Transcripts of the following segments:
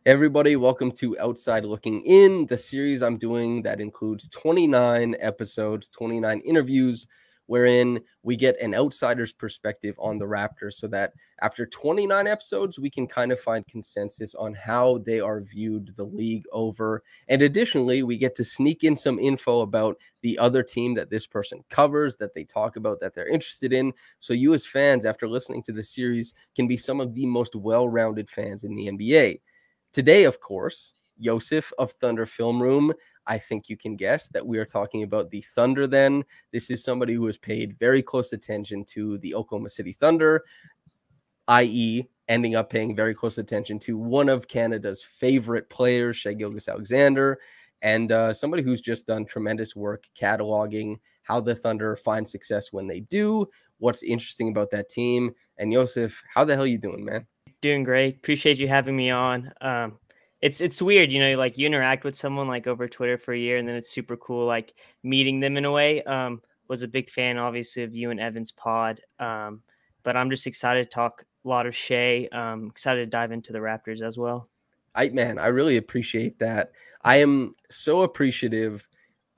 Everybody, welcome to Outside Looking In, the series I'm doing that includes 29 episodes, 29 interviews, wherein we get an outsider's perspective on the Raptors so that after 29 episodes, we can kind of find consensus on how they are viewed the league over. And additionally, we get to sneak in some info about the other team that this person covers, that they talk about, that they're interested in. So you as fans, after listening to the series, can be some of the most well-rounded fans in the NBA. Today, of course, Yosef of Thunder Film Room. I think you can guess that we are talking about the Thunder then. This is somebody who has paid very close attention to the Oklahoma City Thunder, i.e. ending up paying very close attention to one of Canada's favorite players, Shai-Giddey, and somebody who's just done tremendous work cataloging how the Thunder find success when they do, what's interesting about that team. And Yosef, how the hell you doing, man? Doing great. Appreciate you having me on. It's weird, like you interact with someone like over Twitter for a year, and then it's super cool, like meeting them in a way. Was a big fan, obviously, of you and Evan's pod. But I'm just excited to talk a lot of Shai. Excited to dive into the Raptors as well. I really appreciate that. I am so appreciative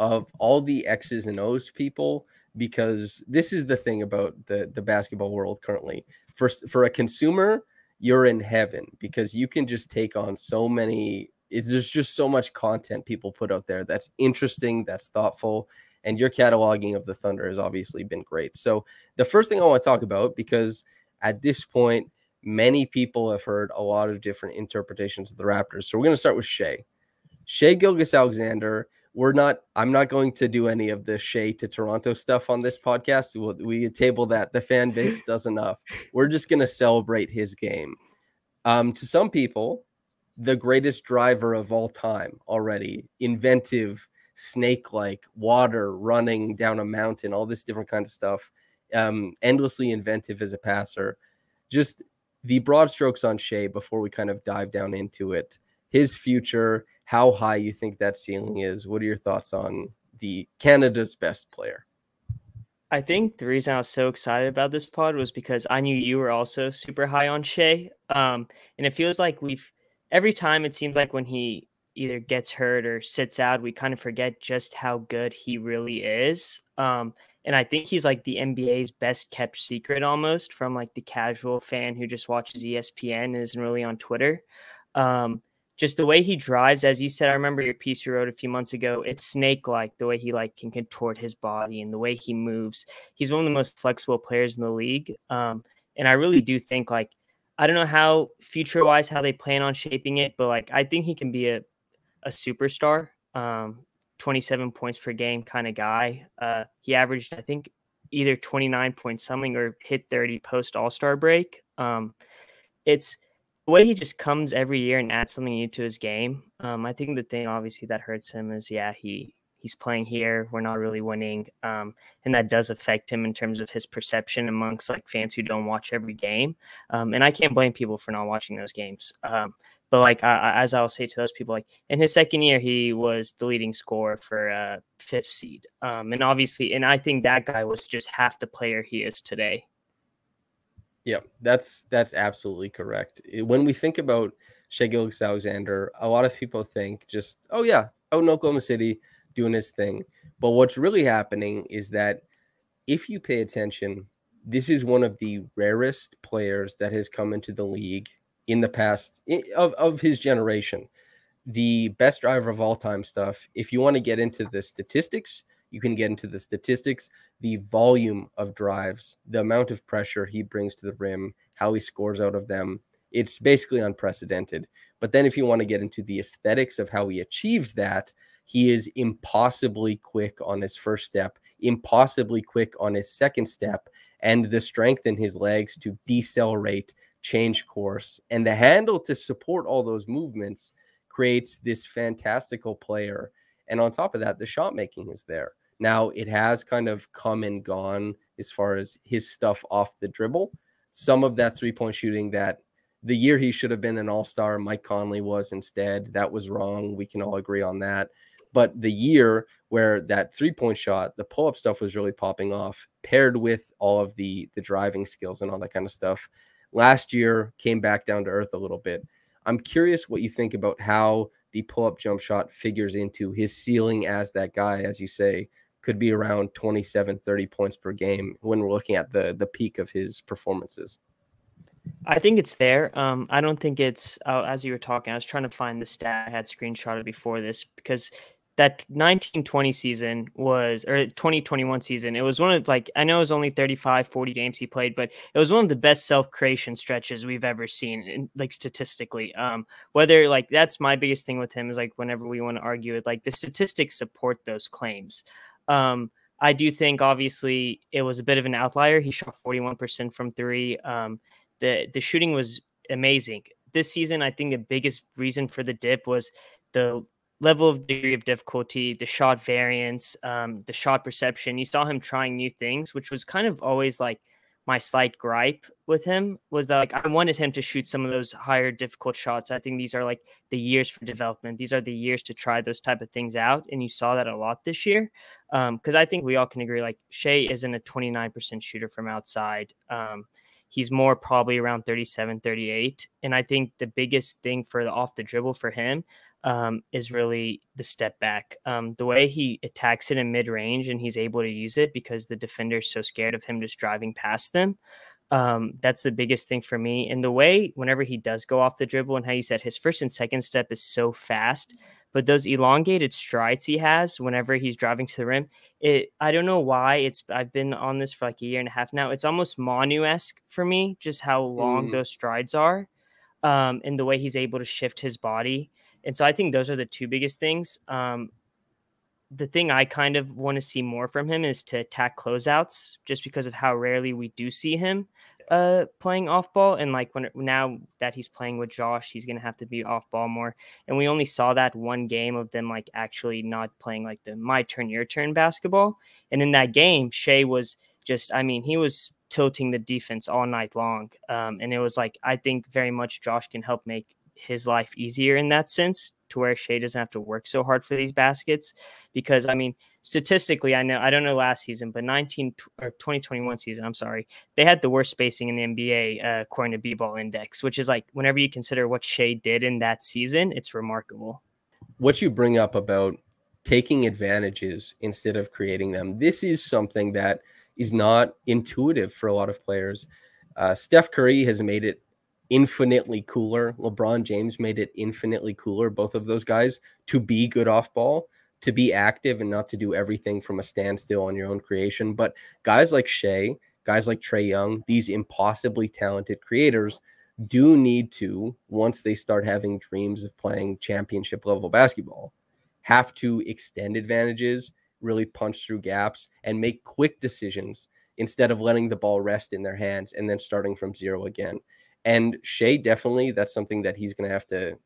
of all the X's and O's people, because this is the thing about the basketball world currently. For a consumer, you're in heaven because you can just take on so many. There's just so much content people put out there that's interesting, that's thoughtful, and your cataloging of the Thunder has obviously been great. So the first thing I want to talk about, because at this point, many people have heard a lot of different interpretations of the Raptors. So we're going to start with Shai Gilgeous-Alexander. I'm not going to do any of the Shai to Toronto stuff on this podcast. We table that. The fan base does enough. We're just going to celebrate his game. To some people, the greatest driver of all time already. Inventive, snake-like, water, running down a mountain, all this different kind of stuff. Endlessly inventive as a passer. Just the broad strokes on Shai before we kind of dive down into it. His future, how high you think that ceiling is. What are your thoughts on the Canada's best player? I think the reason I was so excited about this pod was because I knew you were also super high on Shai. And it feels like every time it seems like when he either gets hurt or sits out, we kind of forget just how good he really is. And I think he's like the NBA's best kept secret almost, from like the casual fan who just watches ESPN and isn't really on Twitter. Just the way he drives, as you said, I remember your piece you wrote a few months ago. It's snake-like, the way he can contort his body and the way he moves. He's one of the most flexible players in the league. And I really do think, I don't know how future-wise how they plan on shaping it, but I think he can be a superstar, 27 points per game kind of guy. He averaged, I think, either 29 point something or hit 30 post All-Star break. It's the way he just comes every year and adds something new to his game. I think the thing obviously that hurts him is, he's playing here. We're not really winning. And that does affect him in terms of his perception amongst fans who don't watch every game. And I can't blame people for not watching those games. But as I'll say to those people, in his second year, he was the leading scorer for fifth seed. And I think that guy was just half the player he is today. Yeah, that's absolutely correct. When we think about Shai Gilgeous-Alexander, a lot of people think just, out in Oklahoma City doing his thing. But what's really happening is that if you pay attention, this is one of the rarest players that has come into the league in the past of his generation. The best driver of all time stuff. If you want to get into the statistics, you can get into the statistics, the volume of drives, the amount of pressure he brings to the rim, how he scores out of them. It's basically unprecedented. But then if you want to get into the aesthetics of how he achieves that, he is impossibly quick on his first step, impossibly quick on his second step, and the strength in his legs to decelerate, change course, and the handle to support all those movements creates this fantastical player. And on top of that, the shot making is there. Now, it has kind of come and gone as far as his stuff off the dribble. Some of that three-point shooting that the year he should have been an all-star, Mike Conley was instead. That was wrong. We can all agree on that. But the year where that three-point shot, the pull-up stuff was really popping off, paired with all of the driving skills and all that kind of stuff, last year came back down to earth a little bit. I'm curious what you think about how the pull-up jump shot figures into his ceiling as that guy, as you say, could be around 27, 30 points per game when we're looking at the peak of his performances. I think it's there. I don't think it's as you were talking. I was trying to find the stat I had screenshotted before this because that 1920 season was, or 2021 season, it was one of, like, I know it was only 35, 40 games he played, but it was one of the best self-creation stretches we've ever seen, in, like, statistically. Whether, like, that's my biggest thing with him is, like, whenever we want to argue it, like, the statistics support those claims. I do think obviously it was a bit of an outlier. He shot 41% from three. The shooting was amazing this season. I think the biggest reason for the dip was the level of degree of difficulty, the shot variance, the shot perception. You saw him trying new things, which was kind of always like my slight gripe with him, was that, like, I wanted him to shoot some of those higher difficult shots. I think these are like the years for development. These are the years to try those type of things out. And you saw that a lot this year. Cause I think we all can agree, like, Shai isn't a 29% shooter from outside. He's more probably around 37, 38. And I think the biggest thing for the off the dribble for him is really the step back. The way he attacks it in mid range and he's able to use it because the defender's so scared of him just driving past them. That's the biggest thing for me. And the way whenever he does go off the dribble, and how you said his first and second step is so fast, but those elongated strides he has whenever he's driving to the rim, I don't know why I've been on this for like a year and a half now. It's almost Manu-esque for me, just how long those strides are, and the way he's able to shift his body. And so I think those are the two biggest things. The thing I kind of want to see more from him is to attack closeouts, just because of how rarely we do see him playing off ball. And like now that he's playing with Josh, he's going to have to be off ball more. And we only saw that one game of them like actually not playing like the my turn, your turn basketball. And in that game, Shai was just, I mean, he was tilting the defense all night long. And it was like, I think very much Josh can help make his life easier in that sense, to where Shai doesn't have to work so hard for these baskets. Because I mean, statistically, I don't know last season, but 2021 season, I'm sorry, they had the worst spacing in the NBA according to B-Ball Index, which is like, whenever you consider what Shai did in that season, it's remarkable. What you bring up about taking advantages instead of creating them, this is something that is not intuitive for a lot of players. Steph Curry has made it infinitely cooler. LeBron James made it infinitely cooler, both of those guys, to be good off ball, to be active and not to do everything from a standstill on your own creation. But guys like Shai, guys like Trae Young, these impossibly talented creators do need to, once they start having dreams of playing championship level basketball, have to extend advantages, really punch through gaps, and make quick decisions instead of letting the ball rest in their hands and then starting from zero again. And Shai, definitely, that's something that he's going to have to,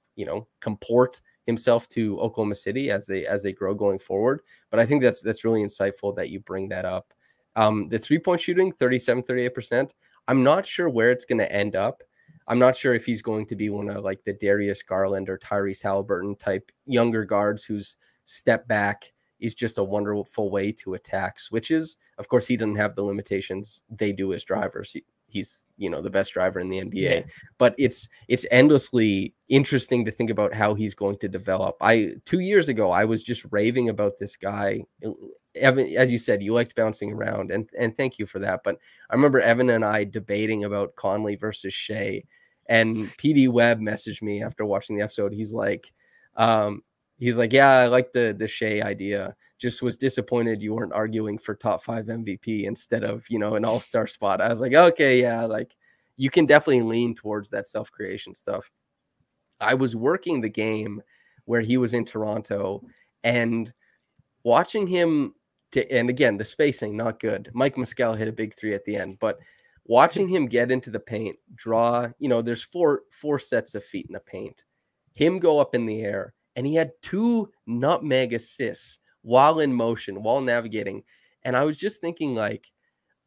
comport himself to Oklahoma City as they grow going forward. But I think that's really insightful that you bring that up. The 3-point shooting, 37, 38%. I'm not sure where it's going to end up. I'm not sure if he's going to be one of like the Darius Garland or Tyrese Halliburton type younger guards whose step back is just a wonderful way to attack switches. Of course, he doesn't have the limitations they do as drivers. He's the best driver in the NBA. Yeah. But it's endlessly interesting to think about how he's going to develop. 2 years ago, I was just raving about this guy. Evan, as you said, you liked bouncing around, and thank you for that. But I remember Evan and I debating about Conley versus Shai, and PD Webb messaged me after watching the episode. He's like, yeah, I like the Shai idea. Just was disappointed you weren't arguing for top 5 MVP instead of, an all-star spot. I was like, okay, yeah, like you can definitely lean towards that self-creation stuff. I was working the game where he was in Toronto and watching him and again, the spacing, not good. Mike Muscala hit a big 3 at the end, but watching him get into the paint, draw, there's four sets of feet in the paint, him go up in the air, and he had 2 nutmeg assists while in motion, while navigating. And I was just thinking, like,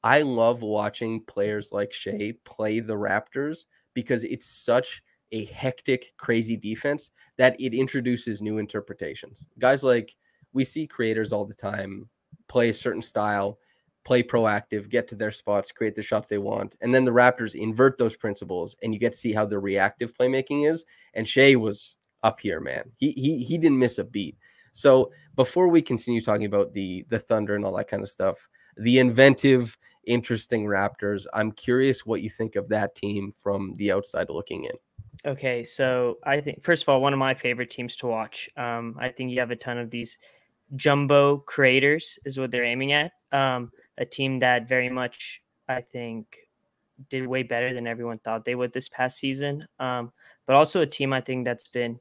I love watching players like Shai play the Raptors because it's such a hectic, crazy defense that it introduces new interpretations. Guys like, we see creators all the time play a certain style, play proactive, get to their spots, create the shots they want. And then the Raptors invert those principles, and you get to see how their reactive playmaking is. And Shai was up here, man. He didn't miss a beat. So before we continue talking about the Thunder and all that kind of stuff, the inventive, interesting Raptors, I'm curious what you think of that team from the outside looking in. Okay, so I think, first of all, one of my favorite teams to watch. I think you have a ton of these jumbo creators is what they're aiming at. A team that very much, I think, did way better than everyone thought they would this past season. But also a team I think that's been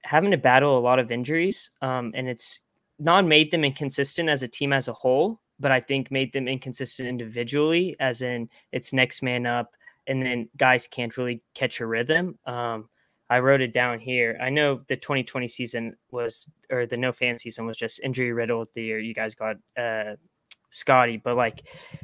having to battle a lot of injuries. And it's not made them inconsistent as a team as a whole, but I think made them inconsistent individually, as in it's next man up, and then guys can't really catch a rhythm. I wrote it down here. I know the 2020 season was, or the no fan season was just injury riddled the year you guys got Scottie, but like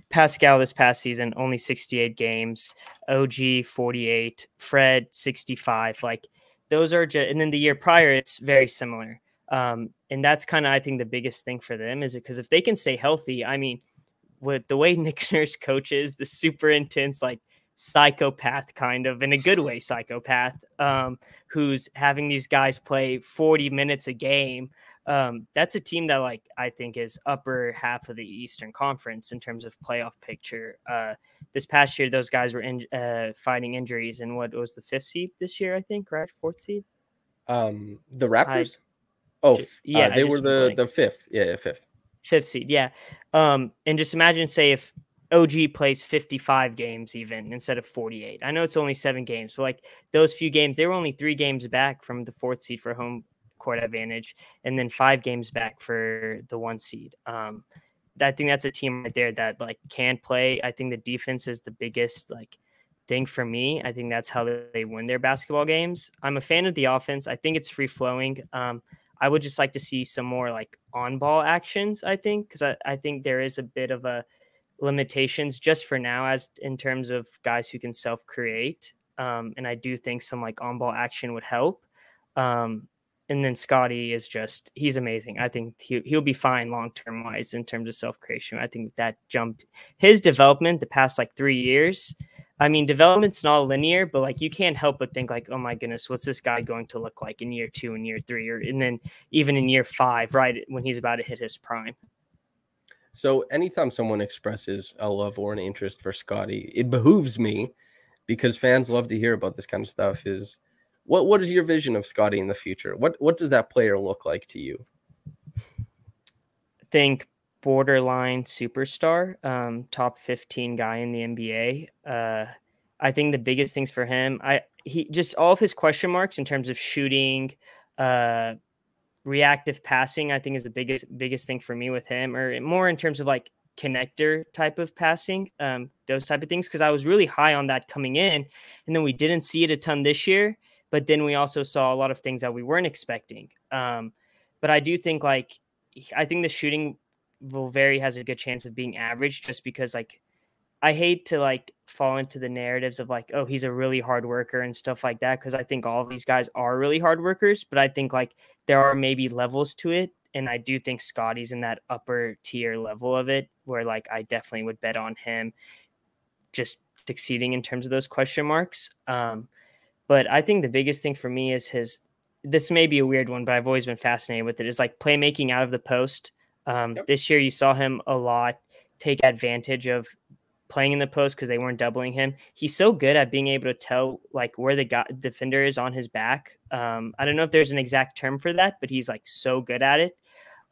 Pascal this past season, only 68 games, OG 48, Fred 65. Like those are just, and then the year prior, it's very similar. And that's kind of, I think, the biggest thing for them is because if they can stay healthy, I mean, with the way Nick Nurse coaches, the super intense, like psychopath kind of, in a good way, psychopath, who's having these guys play 40 minutes a game. That's a team that, like, I think is upper half of the Eastern Conference in terms of playoff picture. This past year, those guys were fighting injuries, and what was the 5th seed this year, I think, right? 4th seed? The Raptors? They were the 5th. Yeah, 5th. 5th seed, yeah. And just imagine, say, if OG plays 55 games even instead of 48. I know it's only 7 games, but like those few games, they were only 3 games back from the 4th seed for home court advantage, and then 5 games back for the 1 seed. I think that's a team right there that like can play. I think the defense is the biggest like thing for me. I think that's how they win their basketball games. I'm a fan of the offense. I think it's free flowing. I would just like to see some more like on ball actions, I think, because I think there is a bit of a limitations just for now as in terms of guys who can self create. And I do think some like on ball action would help. And then Scottie is just, he's amazing. I think he'll be fine long-term wise in terms of self-creation. I think that jumped his development the past like 3 years. I mean, development's not linear, but like you can't help but think like, oh my goodness, what's this guy going to look like in year 2 and year 3, or and then even in year 5, right when he's about to hit his prime. So anytime someone expresses a love or an interest for Scottie, it behooves me, because fans love to hear about this kind of stuff, is what is your vision of Scottie in the future? What does that player look like to you? I think borderline superstar, top 15 guy in the NBA. I think the biggest things for him, he just all of his question marks in terms of shooting, reactive passing, I think is the biggest thing for me with him, or more in terms of like connector type of passing, those type of things. Cause I was really high on that coming in, and then we didn't see it a ton this year, but then we also saw a lot of things that we weren't expecting. But I do think like, I think the shooting has a good chance of being average, just because like, I hate to like fall into the narratives of like, oh, he's a really hard worker and stuff like that. Cause I think all of these guys are really hard workers, but I think like there are maybe levels to it. And I do think Scottie's in that upper tier level of it, where like, I definitely would bet on him just succeeding in terms of those question marks. But I think the biggest thing for me is this may be a weird one, but I've always been fascinated with it, is like playmaking out of the post. Yep. This year you saw him a lot take advantage of playing in the post because they weren't doubling him. He's so good at being able to tell like where the defender is on his back. I don't know if there's an exact term for that, but he's like so good at it.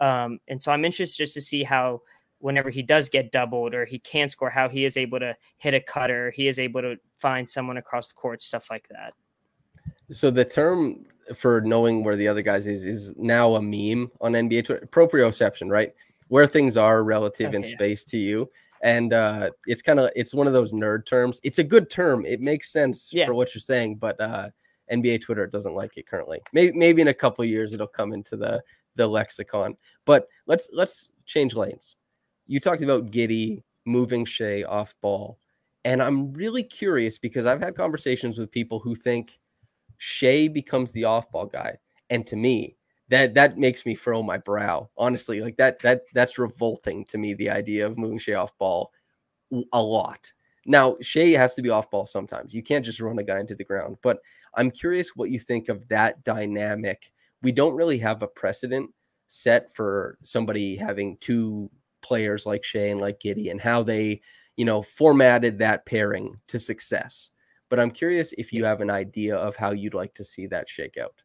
And so I'm interested just to see how, whenever he does get doubled or he can't score, how he is able to hit a cutter, he is able to find someone across the court, stuff like that. So the term for knowing where the other guys is now a meme on NBA Twitter, proprioception, right? Where things are relative in space to you. And it's one of those nerd terms. It's a good term. It makes sense for what you're saying, but NBA Twitter doesn't like it currently. Maybe in a couple of years it'll come into the lexicon. But let's change lanes. You talked about Giddey moving Shai off ball, and I'm really curious because I've had conversations with people who think Shai becomes the off ball guy, and to me, that makes me furrow my brow, honestly. Like that's revolting to me, the idea of moving Shai off ball a lot. Now, Shai has to be off ball sometimes. You can't just run a guy into the ground. But I'm curious what you think of that dynamic. We don't really have a precedent set for somebody having two players like Shai and like Giddey, and how they, formatted that pairing to success. But I'm curious if you have an idea of how you'd like to see that shake out.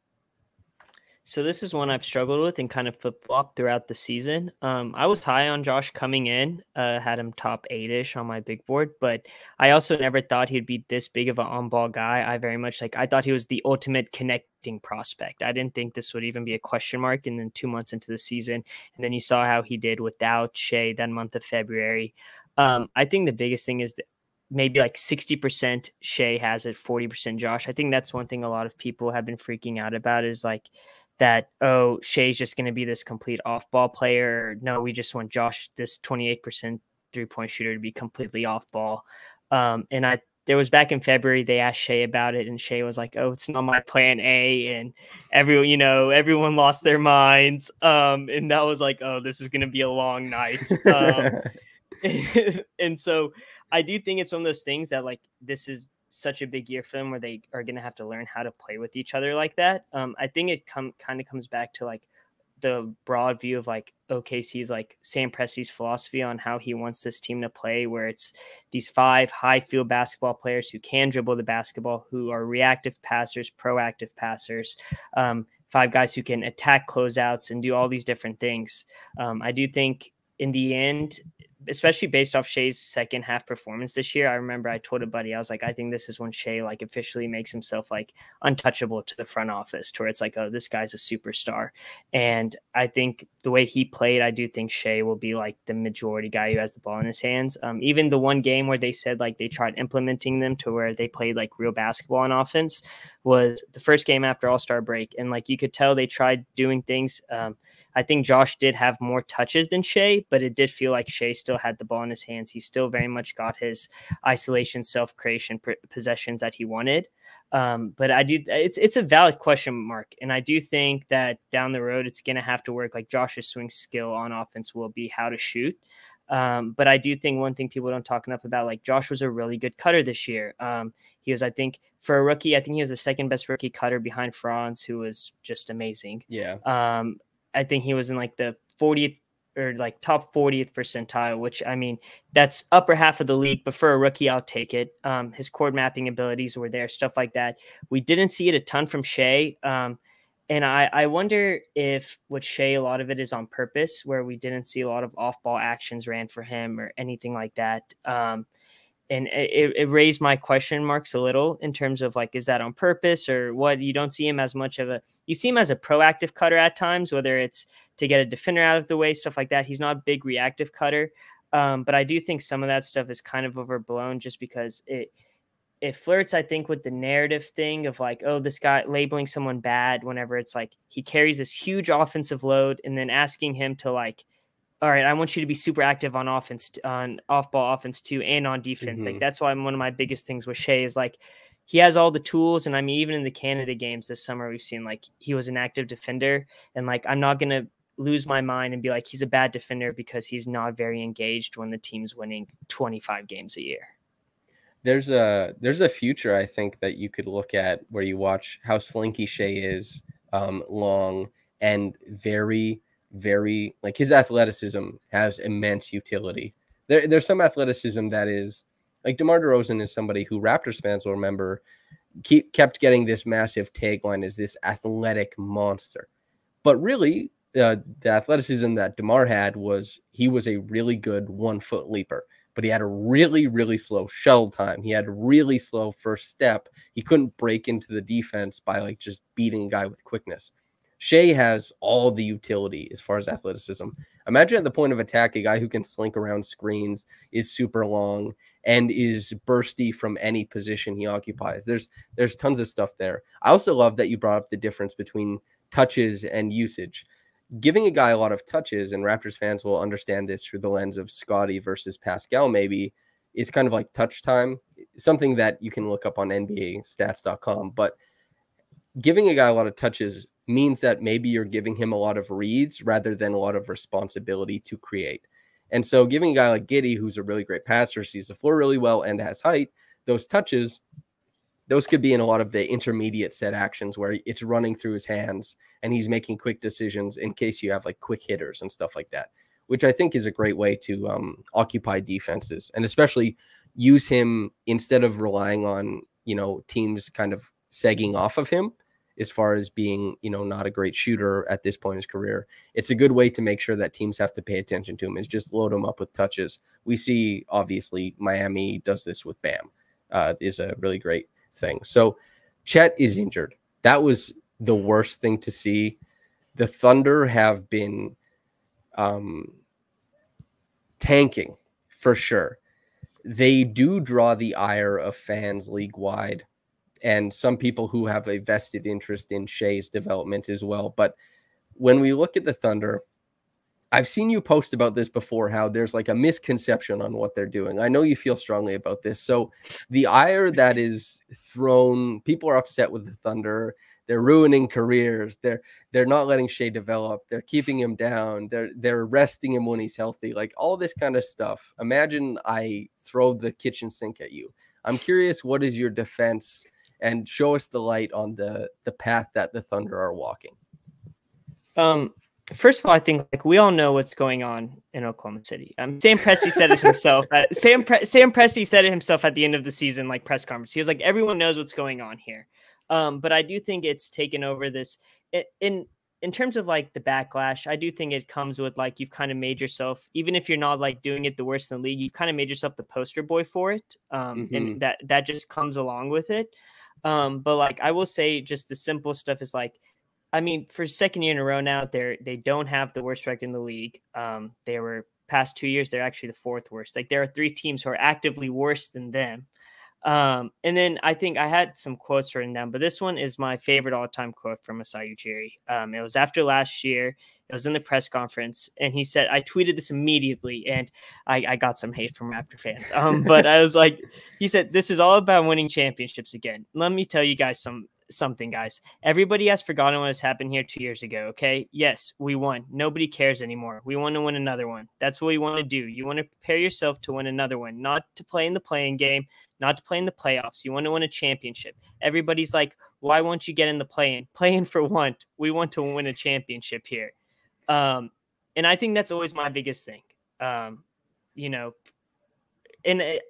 So this is one I've struggled with and kind of flip-flopped throughout the season. I was high on Josh coming in, had him top 8-ish on my big board, but I also never thought he'd be this big of an on-ball guy. I very much I thought he was the ultimate connecting prospect. I didn't think this would even be a question mark. And then 2 months into the season, and then you saw how he did without Shai that month of February. I think the biggest thing is that maybe 60% Shai has it, 40% Josh. I think that's one thing a lot of people have been freaking out about is that, oh, Shai's just going to be this complete off-ball player. No, we just want Josh, this 28% three-point shooter, to be completely off-ball. And there was back in February, they asked Shai about it, and Shai was like, oh, it's not my plan A. And everyone lost their minds. And that was oh, this is going to be a long night. And so I do think it's one of those things that this is such a big year for them where they are going to have to learn how to play with each other like that. I think it kind of comes back to the broad view of OKC's Sam Presti's philosophy on how he wants this team to play, where it's these 5 high field basketball players who can dribble the basketball, who are reactive passers, proactive passers, 5 guys who can attack closeouts and do all these different things. I do think in the end, especially based off Shai's second half performance this year, I remember I told a buddy, I was like, I think this is when Shai officially makes himself untouchable to the front office, to where it's oh, this guy's a superstar. And I think the way he played, I do think Shai will be the majority guy who has the ball in his hands. Even the one game where they said they tried implementing them to where they played real basketball on offense was the first game after All-Star break. And you could tell they tried doing things. I think Josh did have more touches than Shai, but it did feel like Shai still had the ball in his hands. He still very much got his isolation, self-creation possessions that he wanted. But it's a valid question mark. And I do think that down the road, it's going to have to work. Josh's swing skill on offense will be how to shoot. But I do think one thing people don't talk enough about, Josh was a really good cutter this year. He was, I think, for a rookie, I think he was the second best rookie cutter behind Franz, who was just amazing. Yeah. I think he was in the 40th or top 40th percentile, which that's upper half of the league, but for a rookie, I'll take it. His chord mapping abilities were there, stuff like that. We didn't see it a ton from Shai. And I wonder if with Shai, a lot of it is on purpose, where we didn't see a lot of off-ball actions ran for him or anything like that. And it raised my question marks a little in terms of is that on purpose or what? You don't see him as much of you see him as a proactive cutter at times, whether it's to get a defender out of the way, stuff like that. He's not a big reactive cutter. But I do think some of that stuff is kind of overblown just because it flirts, I think, with the narrative thing of oh, this guy labeling someone bad whenever it's he carries this huge offensive load, and then asking him to all right, I want you to be super active on offense, on off-ball offense too, and on defense. Mm-hmm. That's why one of my biggest things with Shai is he has all the tools. And even in the Canada games this summer, we've seen he was an active defender, and I'm not going to lose my mind and be he's a bad defender because he's not very engaged when the team's winning 25 games a year. There's a future, I think, that you could look at where you watch how slinky Shai is, long and very, very his athleticism has immense utility. There's some athleticism that is DeMar DeRozan is somebody who Raptors fans will remember kept getting this massive tagline as this athletic monster. But really, the athleticism that DeMar had was he was a really good 1-foot leaper, but he had a really, really slow shuttle time. He had a really slow first step. He couldn't break into the defense by just beating a guy with quickness. Shai has all the utility as far as athleticism. Imagine at the point of attack, a guy who can slink around screens, is super long, and is bursty from any position he occupies. There's tons of stuff there. I also love that you brought up the difference between touches and usage. Giving a guy a lot of touches, and Raptors fans will understand this through the lens of Scottie versus Pascal maybe, is kind of like touch time, something that you can look up on NBAstats.com. But giving a guy a lot of touches means that maybe you're giving him a lot of reads rather than a lot of responsibility to create. And so giving a guy like Giddey, who's a really great passer, sees the floor really well and has height, those touches, those could be in a lot of the intermediate set actions where it's running through his hands and he's making quick decisions in case you have like quick hitters and stuff like that, which I think is a great way to occupy defenses, and especially use him instead of relying on, teams kind of segging off of him as far as being, not a great shooter at this point in his career. It's a good way to make sure that teams have to pay attention to him, is just load him up with touches. We see, obviously, Miami does this with Bam, is a really great thing. So Chet is injured. That was the worst thing to see. The Thunder have been tanking for sure. They do draw the ire of fans league-wide and some people who have a vested interest in Shai's development as well. But when we look at the Thunder, I've seen you post about this before, how there's like a misconception on what they're doing. I know you feel strongly about this. So the ire that is thrown, people are upset with the Thunder. They're ruining careers. They're not letting Shai develop. They're keeping him down. They're resting him when he's healthy. Like all this kind of stuff. Imagine I throw the kitchen sink at you. I'm curious, what is your defense? And show us the light on the path that the Thunder are walking. First of all, I think like we all know what's going on in Oklahoma City. Sam Presti said it himself. Sam Presti said it himself at the end of the season, like press conference. He was like, everyone knows what's going on here. But I do think it's taken over this in terms of like the backlash. I do think it comes with like, you've kind of made yourself, even if you're not like doing it the worst in the league, you've kind of made yourself the poster boy for it. And that just comes along with it. But like, I will say just the simple stuff is like, I mean, for second year in a row now, they don't have the worst record in the league. They were past 2 years, they're actually the fourth worst. Like there are 3 teams who are actively worse than them. And then I think I had some quotes written down, but this one is my favorite all-time quote from Masai Ujiri. It was after last year. It was in the press conference, and he said, I tweeted this immediately, and I got some hate from Raptor fans. But I was like, he said, this is all about winning championships again. Let me tell you guys something, guys. Everybody has forgotten what has happened here 2 years ago, okay? Yes, we won. Nobody cares anymore. We want to win another one. That's what we want to do. You want to prepare yourself to win another one, not to play in the playing game, not to play in the playoffs. You want to win a championship. Everybody's like, why won't you get in the play-in? Play-in for what? We want to win a championship here. And I think that's always my biggest thing. And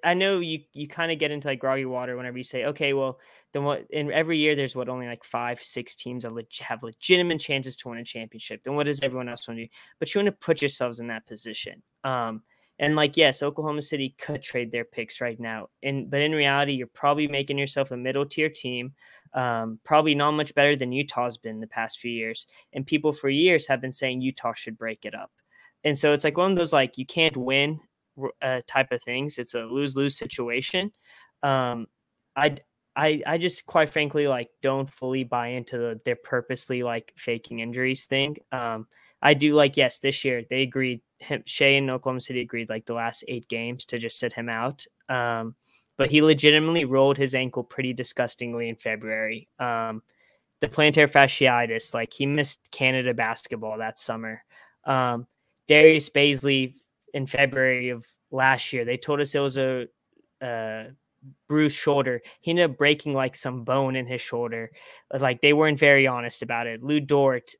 I know you kind of get into like groggy water whenever you say, okay, well, then what? In every year, there's only like 5-6 teams that have legitimate chances to win a championship. Then what does everyone else want to do? But you want to put yourselves in that position. And like, yes, Oklahoma City could trade their picks right now. But in reality, you're probably making yourself a middle tier team. Probably not much better than Utah's been the past few years. And people for years have been saying Utah should break it up. And so it's like one of those, like, you can't win type of things. It's a lose-lose situation. I just quite frankly, like, don't fully buy into they're purposely like faking injuries thing. I do like, yes, this year they agreed, Shai and Oklahoma City agreed like the last 8 games to just sit him out. But he legitimately rolled his ankle pretty disgustingly in February. The plantar fasciitis, like he missed Canada basketball that summer. Darius Baisley in February of last year, they told us it was a bruised shoulder. He ended up breaking like some bone in his shoulder. Like they weren't very honest about it. Lou Dort,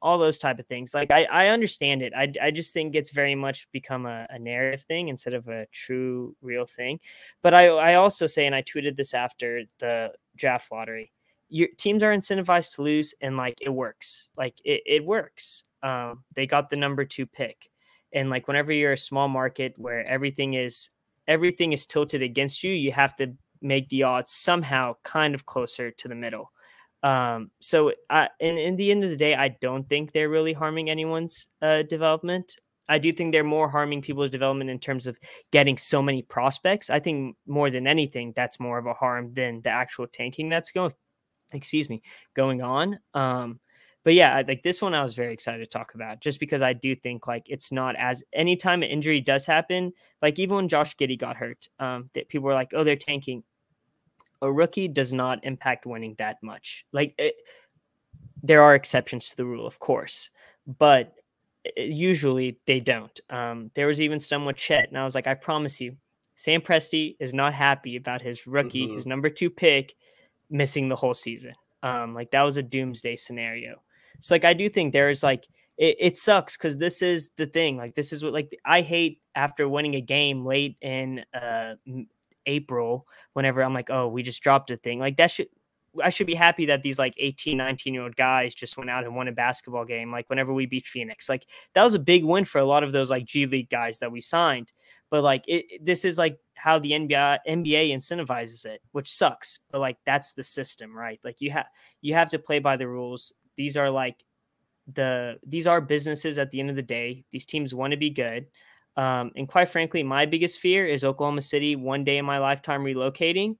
all those type of things. Like I understand it. I just think it's very much become a narrative thing instead of a true real thing. But I also say, and I tweeted this after the draft lottery, your teams are incentivized to lose, and like it works. Like it works. They got the number 2 pick. And like whenever you're a small market where everything is tilted against you, you have to make the odds somehow kind of closer to the middle. So in the end of the day, I don't think they're really harming anyone's development. I do think they're more harming people's development in terms of getting so many prospects. I think more than anything, that's more of a harm than the actual tanking that's going on. But yeah, like this one, I was very excited to talk about just because I do think like it's not as anytime an injury does happen, like even when Josh Giddey got hurt, that people were like, oh, they're tanking. A rookie does not impact winning that much. Like there are exceptions to the rule, of course, but usually they don't. There was even some with Chet, and I was like, I promise you, Sam Presti is not happy about his rookie, his number 2 pick, missing the whole season. Like that was a doomsday scenario. So like I do think there is like it sucks because this is the thing. Like this is what like I hate after winning a game late in April, whenever I'm like, oh, we just dropped a thing. Like I should be happy that these like 18, 19-year-old guys just went out and won a basketball game. Like whenever we beat Phoenix, like that was a big win for a lot of those like G League guys that we signed. But like this is like how the NBA incentivizes it, which sucks. But like that's the system, right? Like you have to play by the rules. These are like these are businesses at the end of the day. These teams want to be good. And quite frankly, my biggest fear is Oklahoma City one day in my lifetime relocating.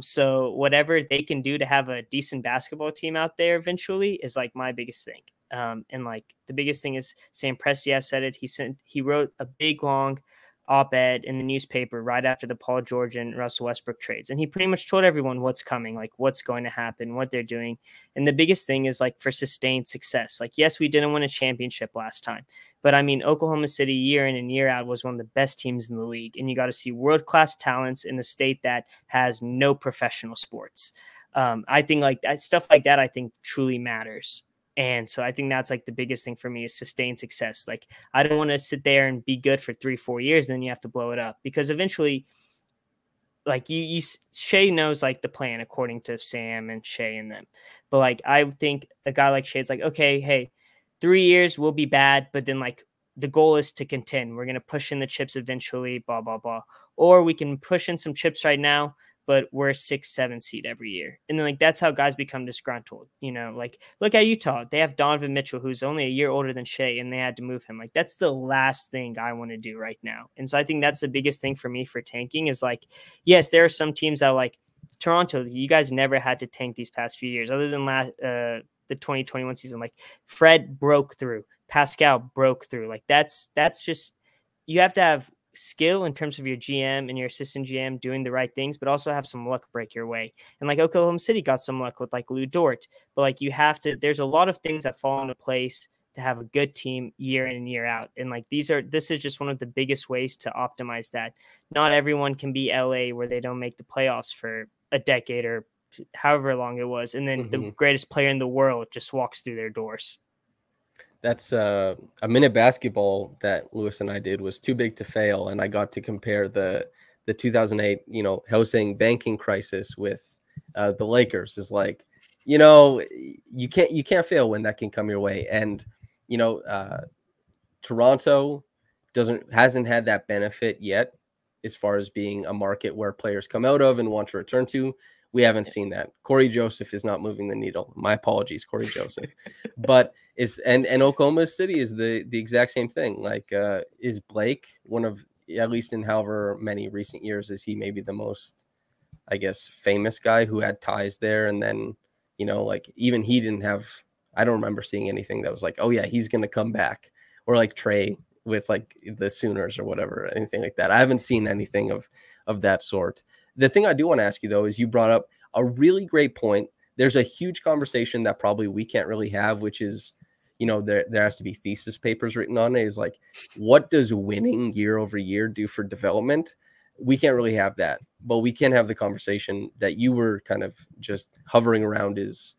So whatever they can do to have a decent basketball team out there eventually is like my biggest thing. And like the biggest thing is Sam Presti has said it. He wrote a big long op-ed in the newspaper right after the Paul George and Russell Westbrook trades. And he pretty much told everyone what's coming, like what's going to happen, what they're doing. And the biggest thing is like for sustained success. Like, yes, we didn't win a championship last time, but I mean, Oklahoma City year in and year out was one of the best teams in the league. And you got to see world-class talents in a state that has no professional sports. I think like that stuff like that, I think truly matters. And so I think that's like the biggest thing for me is sustained success. Like I don't want to sit there and be good for 3-4 years, and then you have to blow it up because eventually like Shai knows like the plan according to Sam and Shai and them. But like, I think a guy like Shai is like, okay, hey, 3 years will be bad, but then like the goal is to contend. We're going to push in the chips eventually, blah, blah, blah. Or we can push in some chips right now, but we're a 6-7 seed every year. And then like, that's how guys become disgruntled, you know, like look at Utah. They have Donovan Mitchell, who's only a year older than Shai, and they had to move him. Like that's the last thing I want to do right now. And so I think that's the biggest thing for me for tanking is like, yes, there are some teams that like Toronto, you guys never had to tank these past few years other than the 2021 season. Like Fred broke through, Pascal broke through. Like that's just, you have to have skill in terms of your GM and your assistant GM doing the right things, but also have some luck break your way. And like Oklahoma City got some luck with like Lou Dort, but like you have to, there's a lot of things that fall into place to have a good team year in and year out. And like this is just one of the biggest ways to optimize that. Not everyone can be LA where they don't make the playoffs for a decade or however long it was. And then the greatest player in the world just walks through their doors. That's a minute basketball that Lewis and I did was too big to fail. And I got to compare the 2008, housing banking crisis with the Lakers is like, you can't fail when that can come your way. And, Toronto hasn't had that benefit yet as far as being a market where players come out of and want to return to. We haven't seen that. Corey Joseph is not moving the needle. My apologies, Corey Joseph. But and Oklahoma City is the exact same thing. Like, is Blake one of, at least in however many recent years, is he maybe the most, I guess, famous guy who had ties there? And then, like even he didn't have, I don't remember seeing anything that was like, oh yeah, he's going to come back, or like Trey with like the Sooners or whatever, anything like that. I haven't seen anything of that sort. The thing I do want to ask you, though, is you brought up a really great point. There's a huge conversation that probably we can't really have, which is, there has to be thesis papers written on it, is like, what does winning year over year do for development? We can't really have that, but we can have the conversation that you were kind of just hovering around, is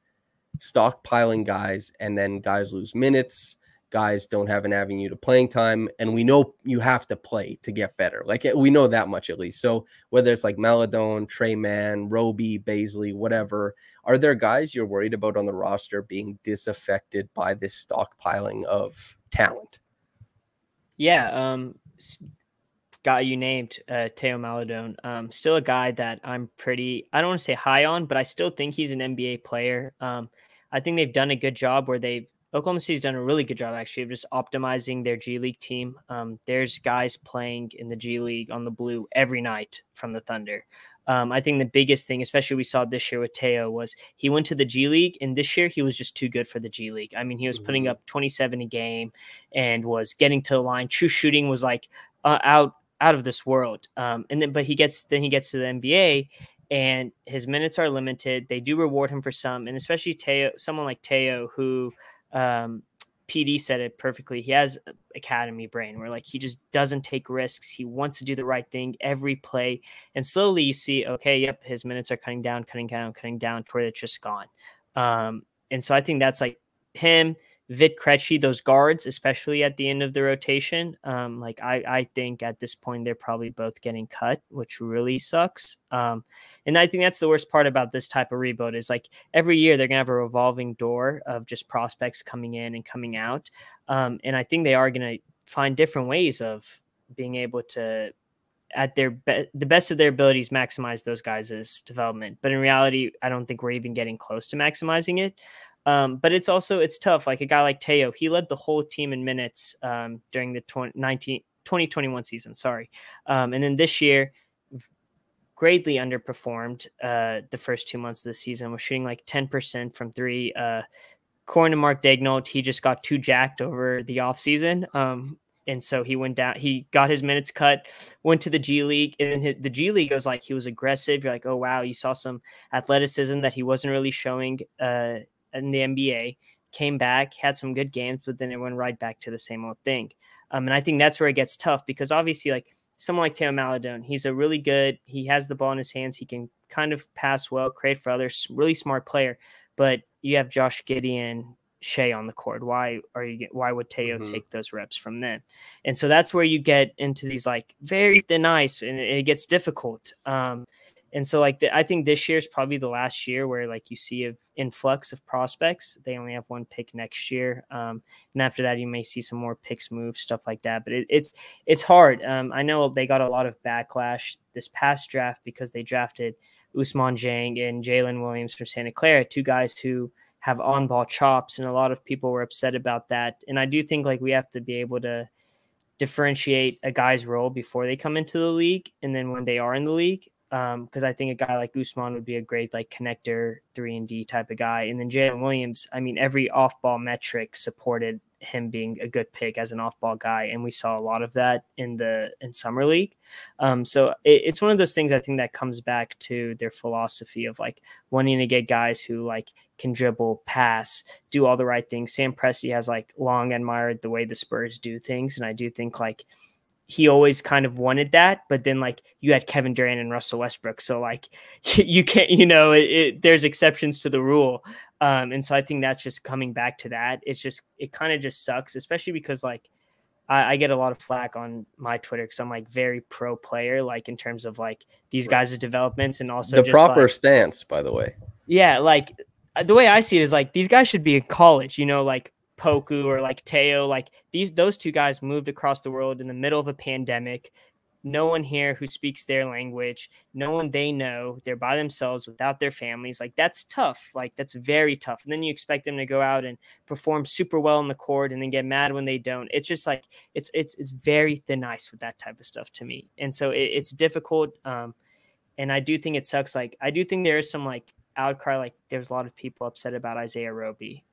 stockpiling guys, and then guys lose minutes. Guys don't have an avenue to playing time, and we know you have to play to get better. Like, we know that much at least. So whether it's like Maladone, Trey Mann, Roby, Baisley, whatever, are there guys you're worried about on the roster being disaffected by this stockpiling of talent? Yeah, guy you named, Teo Maladone, still a guy that I'm I don't want to say high on, but I still think he's an NBA player. I think they've done a good job Oklahoma City's done a really good job, actually, of just optimizing their G League team. There's guys playing in the G League on the blue every night from the Thunder. I think the biggest thing, especially we saw this year with Teo, was he went to the G League, and this year he was just too good for the G League. I mean, he was putting up 27 a game and was getting to the line. True shooting was like out of this world. But he gets to the NBA, and his minutes are limited. They do reward him for some, and especially Teo, someone like Teo, who PD said it perfectly. He has academy brain where like he just doesn't take risks. He wants to do the right thing every play, and slowly you see, okay, yep, his minutes are cutting down to where it's just gone. And so I think that's like him, Vit Krejci, those guards, especially at the end of the rotation. Like I think at this point they're probably both getting cut, which really sucks. And I think that's the worst part about this type of rebuild is like every year they're gonna have a revolving door of just prospects coming in and coming out. And I think they are gonna find different ways of being able to, at their the best of their abilities, maximize those guys' development. But in reality, I don't think we're even getting close to maximizing it. But it's tough. Like a guy like Teo, he led the whole team in minutes during the 2021 season. Sorry. And then this year, greatly underperformed the first 2 months of the season. Was shooting like 10% from three. According to Mark Daignault, he just got too jacked over the offseason. And so he went down, he got his minutes cut, went to the G League, and then the G League was like, he was aggressive. You're like, oh, wow, you saw some athleticism that he wasn't really showing in the NBA, came back, had some good games, but then it went right back to the same old thing. And I think that's where it gets tough because obviously like someone like Teo Maladone, he's a really good, he has the ball in his hands. He can kind of pass well, create for others, really smart player, but you have Josh Giddey and Shai on the court. Why would Teo take those reps from them? And so that's where you get into these like very thin ice and it gets difficult. And so like I think this year is probably the last year where like you see an influx of prospects. They only have one pick next year. And after that, you may see some more picks move, stuff like that. But it's hard. I know they got a lot of backlash this past draft because they drafted Ousmane Dieng and Jalen Williams from Santa Clara, two guys who have on-ball chops, and a lot of people were upset about that. And I do think like we have to be able to differentiate a guy's role before they come into the league and then when they are in the league. Because I think a guy like Ousmane would be a great like connector 3-and-D type of guy. And then Jalen Williams, I mean, every off-ball metric supported him being a good pick as an off-ball guy, and we saw a lot of that in summer league. So it's one of those things I think that comes back to their philosophy of like wanting to get guys who like can dribble, pass, do all the right things. Sam Presti has like long admired the way the Spurs do things, and I do think like he always kind of wanted that, but then like you had Kevin Durant and Russell Westbrook. So like you can't, there's exceptions to the rule. And so I think that's just coming back to that. It kind of just sucks, especially because like I get a lot of flack on my Twitter because I'm like very pro player, like in terms of like these guys' developments and also the just proper like, stance, by the way. Yeah. Like the way I see it is like these guys should be in college, like Poku or like Teo, like those two guys moved across the world in the middle of a pandemic. No one here who speaks their language, no one they know. They're by themselves without their families. Like that's tough. Like that's very tough. And then you expect them to go out and perform super well on the court and then get mad when they don't. It's just like it's very thin ice with that type of stuff to me. And so it's difficult. And I do think it sucks. Like I do think there is some like outcry. Like there's a lot of people upset about Isaiah Roby.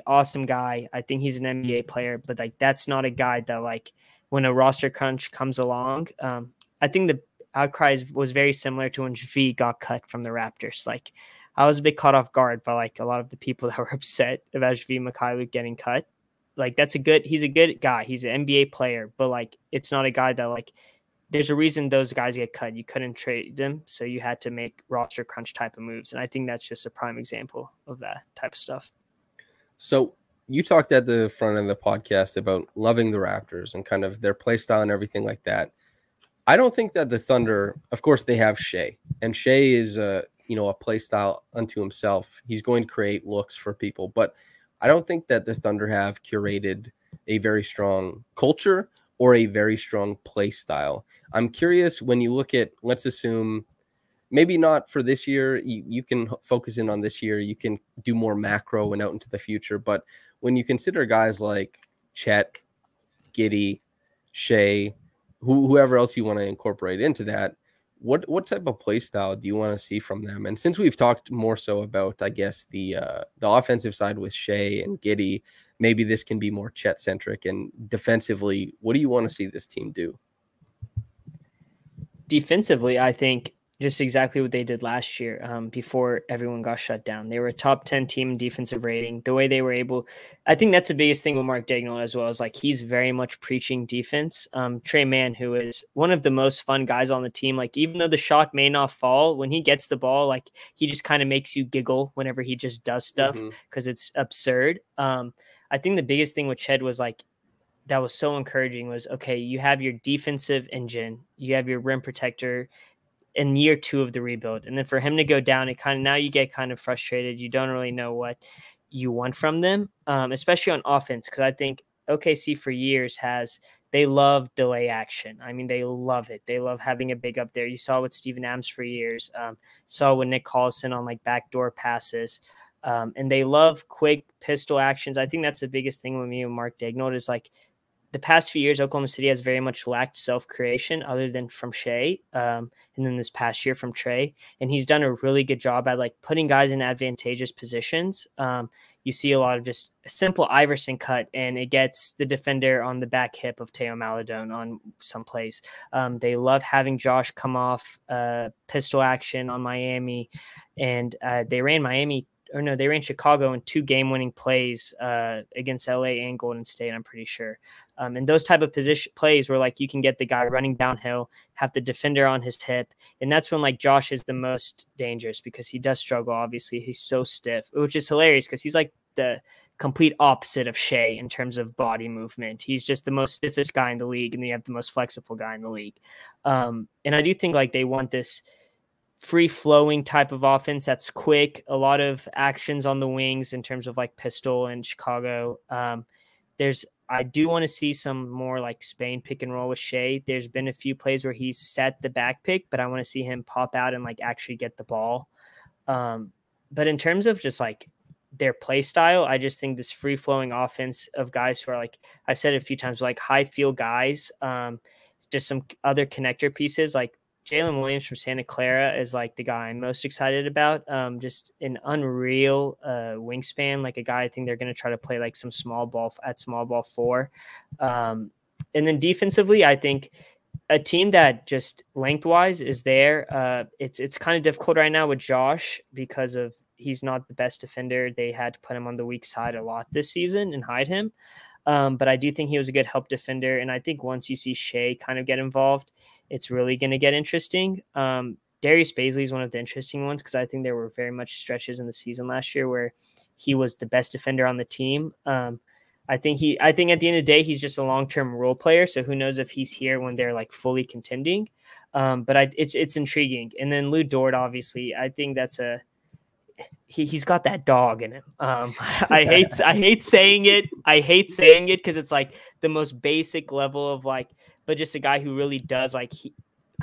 Awesome guy. I think he's an NBA player, but like that's not a guy that like when a roster crunch comes along. I think the outcry was very similar to when V got cut from the Raptors. Like I was a bit caught off guard by like a lot of the people that were upset about V Mikhailuk getting cut. Like he's a good guy. He's an NBA player, but like it's not a guy that like there's a reason those guys get cut. You couldn't trade them, so you had to make roster crunch type of moves. And I think that's just a prime example of that type of stuff. So you talked at the front end of the podcast about loving the Raptors and kind of their play style and everything like that. I don't think that the Thunder, of course, they have Shai, and Shai is a play style unto himself. He's going to create looks for people, but I don't think that the Thunder have curated a very strong culture or a very strong play style. I'm curious when you look at, let's assume, maybe not for this year, you can focus in on this year, you can do more macro and out into the future, but when you consider guys like Chet, Giddey, Shai, whoever else you want to incorporate into that, what type of play style do you want to see from them? And since we've talked more so about, I guess, the offensive side with Shai and Giddey, maybe this can be more Chet-centric. And defensively, what do you want to see this team do? Defensively, I think just exactly what they did last year before everyone got shut down. They were a top 10 team in defensive rating. The way they were able, I think that's the biggest thing with Mark Daigneault as well, is like he's very much preaching defense. Trey Mann, who is one of the most fun guys on the team, like even though the shot may not fall, when he gets the ball, like he just kind of makes you giggle whenever he just does stuff because it's absurd. I think the biggest thing with Ched was like, that was so encouraging was, okay, you have your defensive engine, you have your rim protector in year 2 of the rebuild. And then for him to go down, it kind of, now you get kind of frustrated. You don't really know what you want from them, especially on offense. Cause I think OKC for years they love delay action. I mean, they love it. They love having a big up there. You saw with Steven Adams for years, saw with Nick Collison on like backdoor passes. And they love quick pistol actions. I think that's the biggest thing with me and Mark Daigneault is like, the past few years, Oklahoma City has very much lacked self-creation other than from Shai. And then this past year from Trey. And he's done a really good job at like putting guys in advantageous positions. You see a lot of just a simple Iverson cut, and it gets the defender on the back hip of Teo Maladone on some plays. They love having Josh come off pistol action on Miami. And they ran Chicago in 2 game-winning plays against LA and Golden State, I'm pretty sure. And those type of position plays where like you can get the guy running downhill, have the defender on his hip. And that's when like Josh is the most dangerous because he does struggle. Obviously, he's so stiff, which is hilarious because he's like the complete opposite of Shai in terms of body movement. He's just the most stiffest guy in the league, and then you have the most flexible guy in the league. And I do think like they want this free-flowing type of offense that's quick, a lot of actions on the wings in terms of like pistol and Chicago. I do want to see some more like Spain pick and roll with Shai. There's been a few plays where he's set the back pick, but I want to see him pop out and like actually get the ball. But in terms of just like their play style, I just think this free-flowing offense of guys who are like, I've said it a few times, like high field guys, just some other connector pieces like Jalen Williams from Santa Clara is like the guy I'm most excited about. Just an unreal wingspan, like a guy I think they're going to try to play like some small ball 4. And then defensively, I think a team that just lengthwise is there. It's kind of difficult right now with Josh because of he's not the best defender. They had to put him on the weak side a lot this season and hide him. But I do think he was a good help defender. And I think once you see Shai kind of get involved, it's really going to get interesting. Darius Bazley is one of the interesting ones because I think there were very much stretches in the season last year where he was the best defender on the team. I think at the end of the day, he's just a long-term role player. So who knows if he's here when they're like fully contending. But it's intriguing. And then Lou Dort, obviously, I think that's he's got that dog in him. I hate saying it. I hate saying it because it's like the most basic level of like, but just a guy who really does like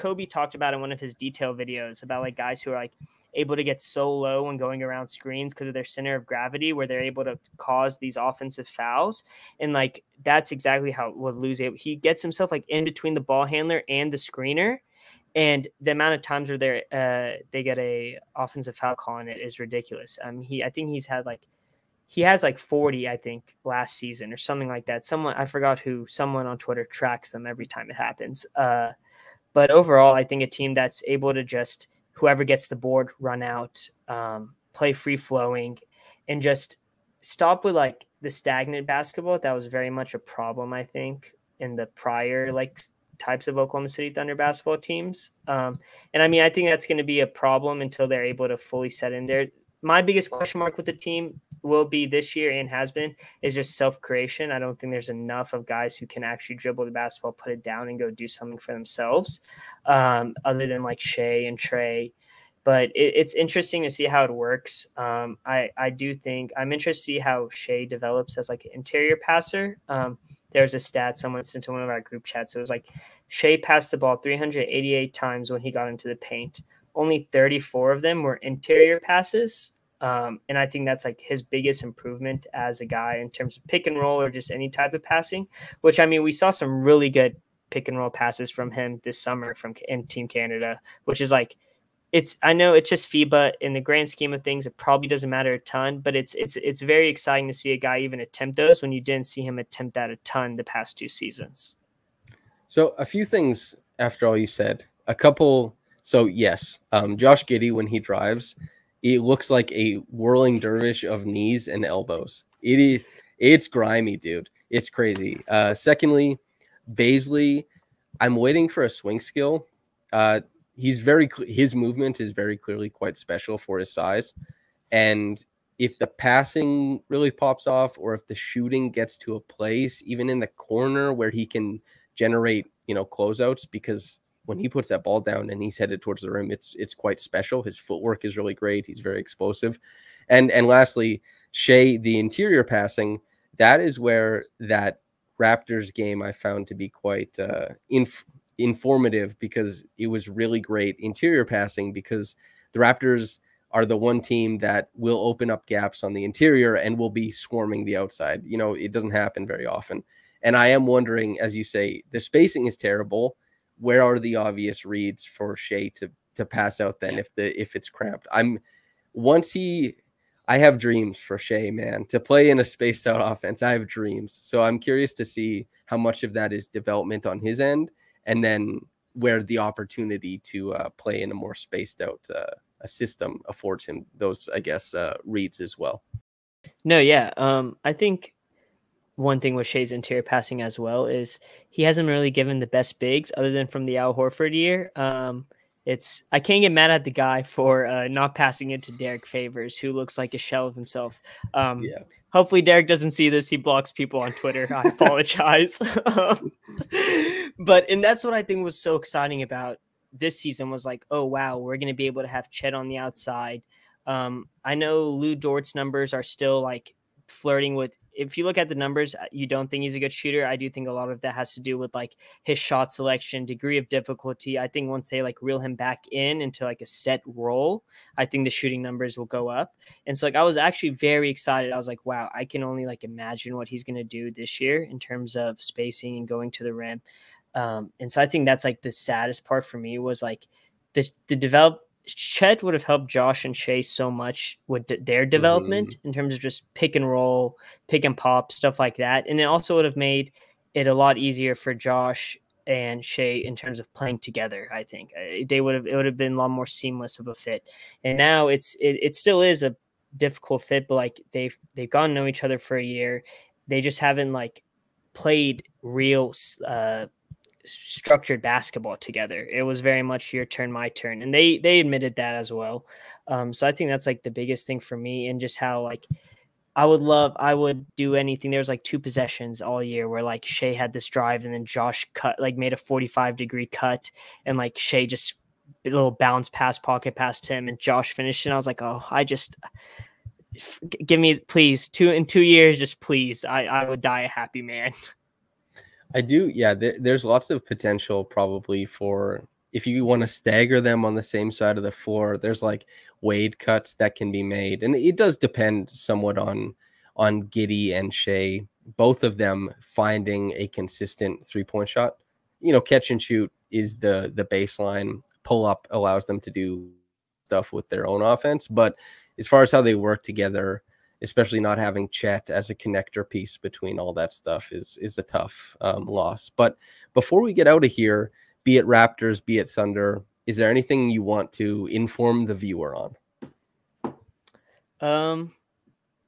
Kobe talked about in one of his detail videos about like guys who are like able to get so low when going around screens because of their center of gravity where they're able to cause these offensive fouls. And like, that's exactly how what Lou's able. He gets himself like in between the ball handler and the screener. And the amount of times where they get a offensive foul call on it is ridiculous. I think he has like 40, I think, last season or something like that. I forgot someone on Twitter tracks them every time it happens. But overall, I think a team that's able to just whoever gets the board, run out, play free flowing, and just stop with like the stagnant basketball. That was very much a problem, I think, in the prior like types of Oklahoma City Thunder basketball teams. And I mean, I think that's going to be a problem until they're able to fully set in there. My biggest question mark with the team will be this year and has been is just self-creation. I don't think there's enough of guys who can actually dribble the basketball, put it down, and go do something for themselves other than like Shai and Trey. But it's interesting to see how it works. I do think I'm interested to see how Shai develops as like an interior passer. There's a stat someone sent to one of our group chats. It was like Shai passed the ball 388 times when he got into the paint. Only 34 of them were interior passes. And I think that's like his biggest improvement as a guy in terms of pick and roll or just any type of passing, which I mean, we saw some really good pick and roll passes from him this summer in Team Canada, which is like, I know it's just FIBA in the grand scheme of things. It probably doesn't matter a ton, but it's very exciting to see a guy even attempt those when you didn't see him attempt that a ton the past 2 seasons. So a few things after all you said, a couple So yes, Josh Giddey, when he drives, it looks like a whirling dervish of knees and elbows. It's grimy, dude. It's crazy. Secondly, Baisley, I'm waiting for a swing skill. Uh, his movement is very clearly quite special for his size, and if the passing really pops off, or if the shooting gets to a place, even in the corner where he can generate, closeouts, because when he puts that ball down and he's headed towards the rim, it's quite special. His footwork is really great. He's very explosive. And lastly, Shai, the interior passing, that is where that Raptors game I found to be quite informative, because it was really great interior passing, because the Raptors are the one team that will open up gaps on the interior and will be swarming the outside. It doesn't happen very often. And I am wondering, as you say, the spacing is terrible. Where are the obvious reads for Shai to pass out then, if it's cramped? I have dreams for Shai, man, to play in a spaced out offense. I have dreams. So I'm curious to see how much of that is development on his end, and then where the opportunity to play in a more spaced out a system affords him those, I guess, reads as well. No, yeah. I think one thing with Shai's interior passing as well is he hasn't really given the best bigs other than from the Al Horford year. I can't get mad at the guy for not passing it to Derek Favors, who looks like a shell of himself. Yeah. Hopefully Derek doesn't see this. He blocks people on Twitter. I apologize. And that's what I think was so exciting about this season, was like, oh, wow, we're going to be able to have Chet on the outside. I know Lou Dort's numbers are still like flirting with, if you look at the numbers, you don't think he's a good shooter. I do think a lot of that has to do with like his shot selection, degree of difficulty. I think once they like reel him back into like a set role, I think the shooting numbers will go up. And so like I was actually very excited. I was like, wow, I can only like imagine what he's going to do this year in terms of spacing and going to the rim. And so I think that's like the saddest part for me, was like the Chet would have helped Josh and Shai so much with their development in terms of just pick and roll, pick and pop, stuff like that. And it also would have made it a lot easier for Josh and Shai in terms of playing together. I think it would have been a lot more seamless of a fit. And now it still is a difficult fit, but like they've gotten to know each other for a year. They just haven't like played real structured basketball together. It was very much your turn, my turn, and they admitted that as well. So I think that's like the biggest thing for me, and just how like I would do anything. There was like 2 possessions all year where like Shai had this drive and then Josh made a 45-degree cut, and like Shai just a little bounce pass, pocket past him, and Josh finished. And I was like, oh, give me, please, in 2 years, just please. I would die a happy man. I do. Yeah. There's lots of potential probably for, if you want to stagger them on the same side of the floor, there's like Wade cuts that can be made. And it does depend somewhat on Giddey and Shai, both of them finding a consistent 3-point shot. Catch and shoot is the baseline. Pull up allows them to do stuff with their own offense. But as far as how they work together, especially not having Chet as a connector piece between all that stuff, is a tough loss. But before we get out of here, be it Raptors, be it Thunder, is there anything you want to inform the viewer on?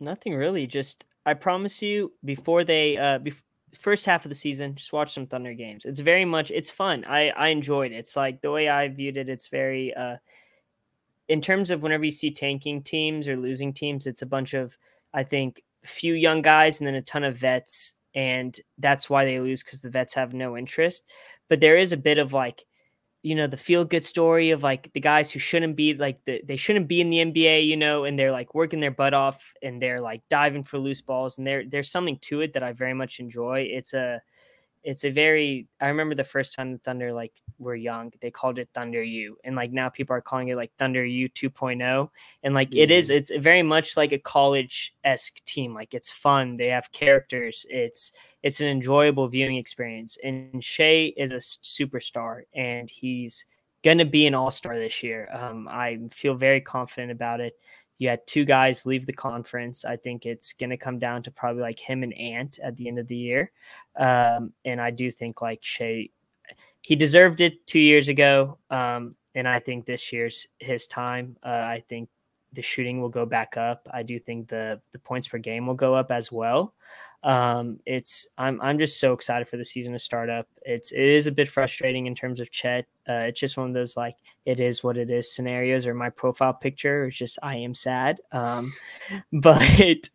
Nothing really. Just, I promise you, before they first half of the season, just watch some Thunder games. It's very much, it's fun. I enjoyed it. It's like the way I viewed it. It's very in terms of whenever you see tanking teams or losing teams, it's a bunch of, I think, few young guys and then a ton of vets. And that's why they lose, because the vets have no interest. But there is a bit of like, the feel good story of like the guys who shouldn't be like they shouldn't be in the NBA, and they're like working their butt off and they're like diving for loose balls. And there's something to it that I very much enjoy. I remember the first time the Thunder like were young, they called it Thunder U, and like now people are calling it like Thunder U 2.0. And like it's very much like a college-esque team. Like it's fun, they have characters, it's an enjoyable viewing experience. And Shai is a superstar, and he's gonna be an all-star this year. I feel very confident about it. You had 2 guys leave the conference. I think it's going to come down to probably like him and Ant at the end of the year. And I do think like Shai, he deserved it 2 years ago. And I think this year's his time. I think the shooting will go back up. I do think the points per game will go up as well. I'm just so excited for the season to start up. It is a bit frustrating in terms of Chet. It's just one of those like it is what it is scenarios, or my profile picture. It's just I am sad. But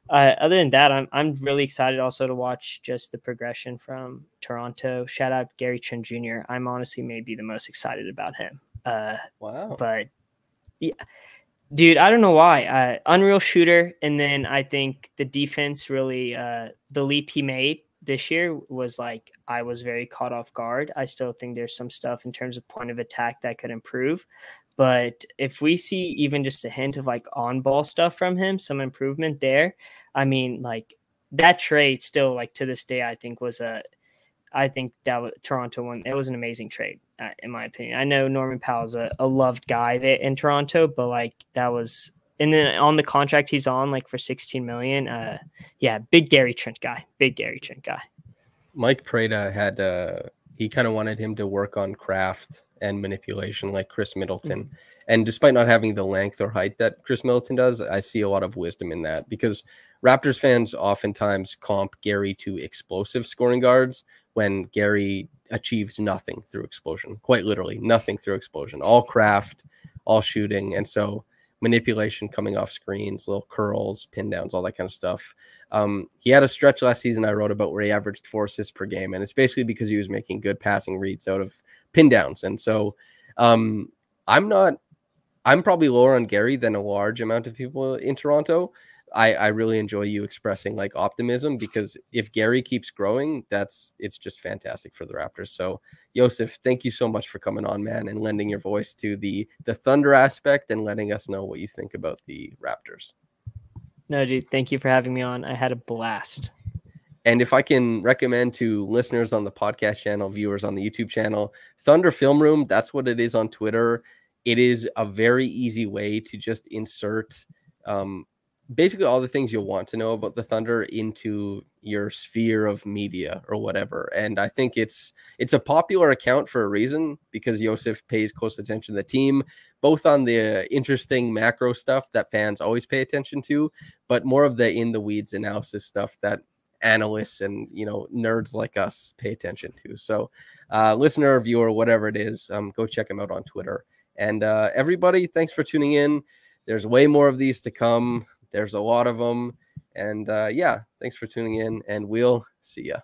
other than that, I'm really excited also to watch just the progression from Toronto. Shout out Gary Trent Jr. I'm honestly maybe the most excited about him. Wow. But yeah, dude, I don't know why. Unreal shooter, and then I think the defense really the leap he made this year was like I was very caught off guard. I still think there's some stuff in terms of point of attack that could improve. But if we see even just a hint of like on ball stuff from him, some improvement there, I mean, like that trade still like to this day, I think that was Toronto one. It was an amazing trade, in my opinion. I know Norman Powell's a loved guy there in Toronto, but like that was, and then on the contract he's on, like for $16 million. Yeah, big Gary Trent guy. Mike Prada had he kind of wanted him to work on craft and manipulation like Chris Middleton. Mm-hmm. And despite not having the length or height that Chris Middleton does, I see a lot of wisdom in that, because Raptors fans oftentimes comp Gary to explosive scoring guards when Gary achieves nothing through explosion, quite literally nothing through explosion, all craft, all shooting. And so manipulation coming off screens, little curls, pin downs, all that kind of stuff. He had a stretch last season I wrote about where he averaged 4 assists per game, and it's basically because he was making good passing reads out of pin downs. And so I'm probably lower on Gary than a large amount of people in Toronto. I really enjoy you expressing like optimism, because if Gary keeps growing, it's just fantastic for the Raptors. So Yosef, thank you so much for coming on, man, and lending your voice to the Thunder aspect and letting us know what you think about the Raptors. No, dude, thank you for having me on. I had a blast. And if I can recommend to listeners on the podcast channel, viewers on the YouTube channel, Thunder Film Room, that's what it is on Twitter. It is a very easy way to just insert basically all the things you'll want to know about the Thunder into your sphere of media or whatever. And I think it's a popular account for a reason, because Yosef pays close attention to the team, both on the interesting macro stuff that fans always pay attention to, but more of the in the weeds analysis stuff that analysts and nerds like us pay attention to. So listener, viewer, whatever it is, go check him out on Twitter. And everybody, thanks for tuning in. There's way more of these to come. There's a lot of them. And yeah, thanks for tuning in, and we'll see ya.